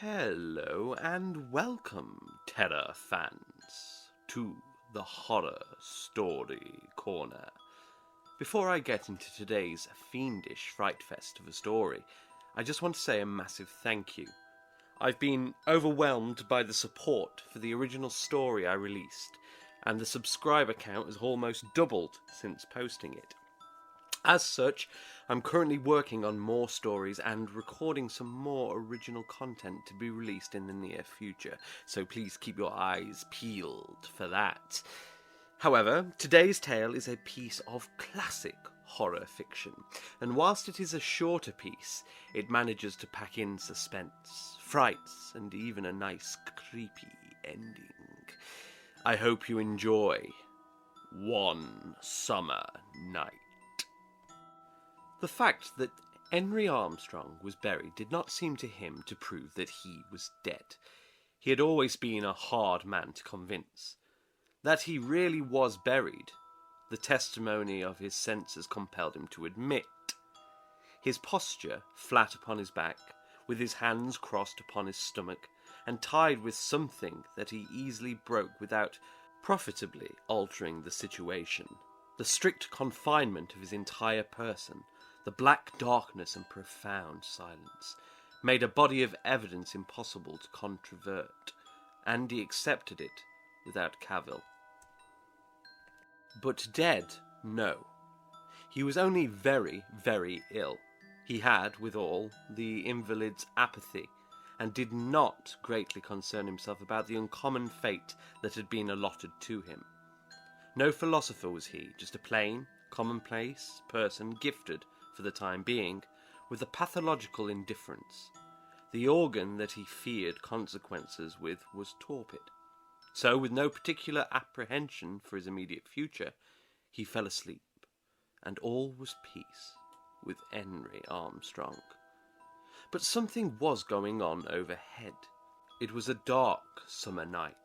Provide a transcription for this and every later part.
Hello and welcome, terror fans, to the Horror Story Corner. Before I get into today's fiendish fright fest of a story, I just want to say a massive thank you. I've been overwhelmed by the support for the original story I released, and the subscriber count has almost doubled since posting it. As such, I'm currently working on more stories and recording some more original content to be released in the near future, so please keep your eyes peeled for that. However, today's tale is a piece of classic horror fiction, and whilst it is a shorter piece, it manages to pack in suspense, frights, and even a nice creepy ending. I hope you enjoy One Summer Night. The fact that Henry Armstrong was buried did not seem to him to prove that he was dead. He had always been a hard man to convince. That he really was buried, the testimony of his senses compelled him to admit. His posture, flat upon his back, with his hands crossed upon his stomach, and tied with something that he easily broke without profitably altering the situation. The strict confinement of his entire person, the black darkness and profound silence, made a body of evidence impossible to controvert, and he accepted it without cavil. But dead, no. He was only very, very ill. He had, withal, the invalid's apathy, and did not greatly concern himself about the uncommon fate that had been allotted to him. No philosopher was he, just a plain, commonplace person gifted, for the time being, with a pathological indifference. The organ that he feared consequences with was torpid. So, with no particular apprehension for his immediate future, he fell asleep, and all was peace with Henry Armstrong. But something was going on overhead. It was a dark summer night,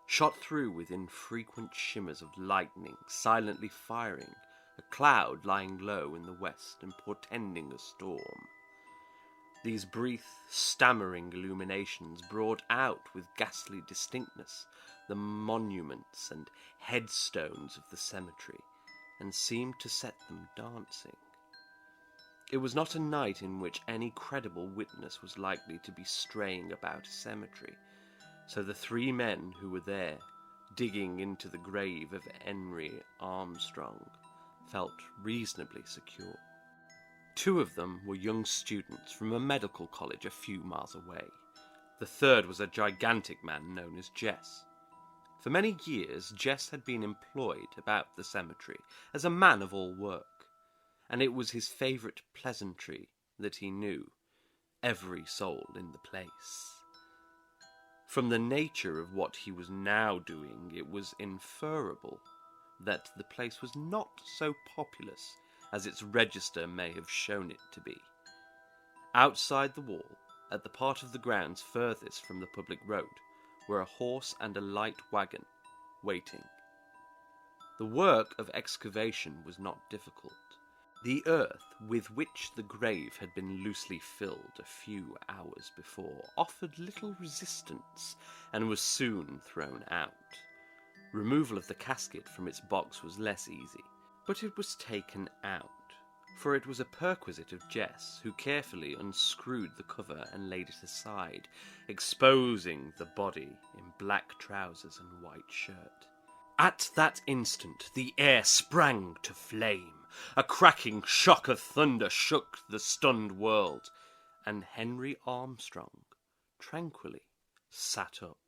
shot through with infrequent shimmers of lightning silently firing, a cloud lying low in the west and portending a storm. These brief, stammering illuminations brought out with ghastly distinctness the monuments and headstones of the cemetery, and seemed to set them dancing. It was not a night in which any credible witness was likely to be straying about a cemetery, so the three men who were there, digging into the grave of Henry Armstrong, felt reasonably secure. Two of them were young students from a medical college a few miles away. The third was a gigantic man known as Jess. For many years, Jess had been employed about the cemetery as a man of all work, and it was his favourite pleasantry that he knew every soul in the place. From the nature of what he was now doing, it was inferable that the place was not so populous as its register may have shown it to be. Outside the wall, at the part of the grounds furthest from the public road, were a horse and a light wagon, waiting. The work of excavation was not difficult. The earth with which the grave had been loosely filled a few hours before offered little resistance and was soon thrown out. Removal of the casket from its box was less easy, but it was taken out, for it was a perquisite of Jess, who carefully unscrewed the cover and laid it aside, exposing the body in black trousers and white shirt. At that instant the air sprang to flame. A cracking shock of thunder shook the stunned world, and Henry Armstrong tranquilly sat up.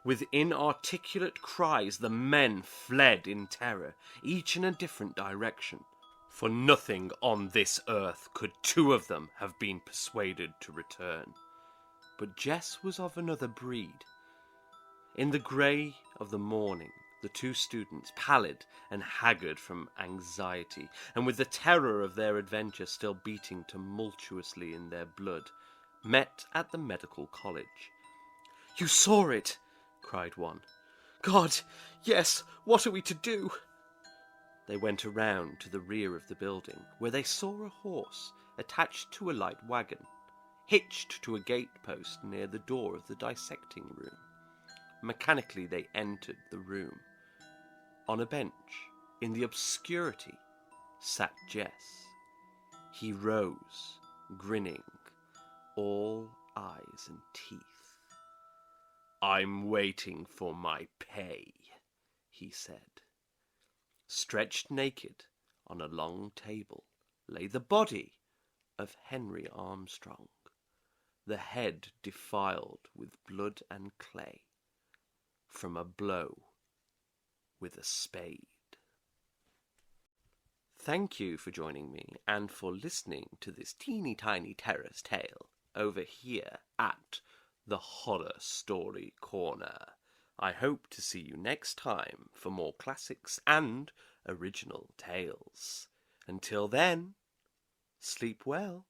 With inarticulate cries, the men fled in terror, each in a different direction. For nothing on this earth could two of them have been persuaded to return. But Jess was of another breed. In the grey of the morning, the two students, pallid and haggard from anxiety, and with the terror of their adventure still beating tumultuously in their blood, met at the medical college. "You saw it!" cried one. "God, yes! What are we to do?" They went around to the rear of the building, where they saw a horse attached to a light wagon. hitched to a gatepost near the door of the dissecting room. Mechanically they entered the room. On a bench, in the obscurity, sat Jess. He rose, grinning, all eyes and teeth. "I'm waiting for my pay," he said. Stretched naked on a long table lay the body of Henry Armstrong, the head defiled with blood and clay from a blow with a spade. Thank you for joining me and for listening to this teeny tiny terror's tale over here at the Horror Story Corner. I hope to see you next time for more classics and original tales. Until then, sleep well.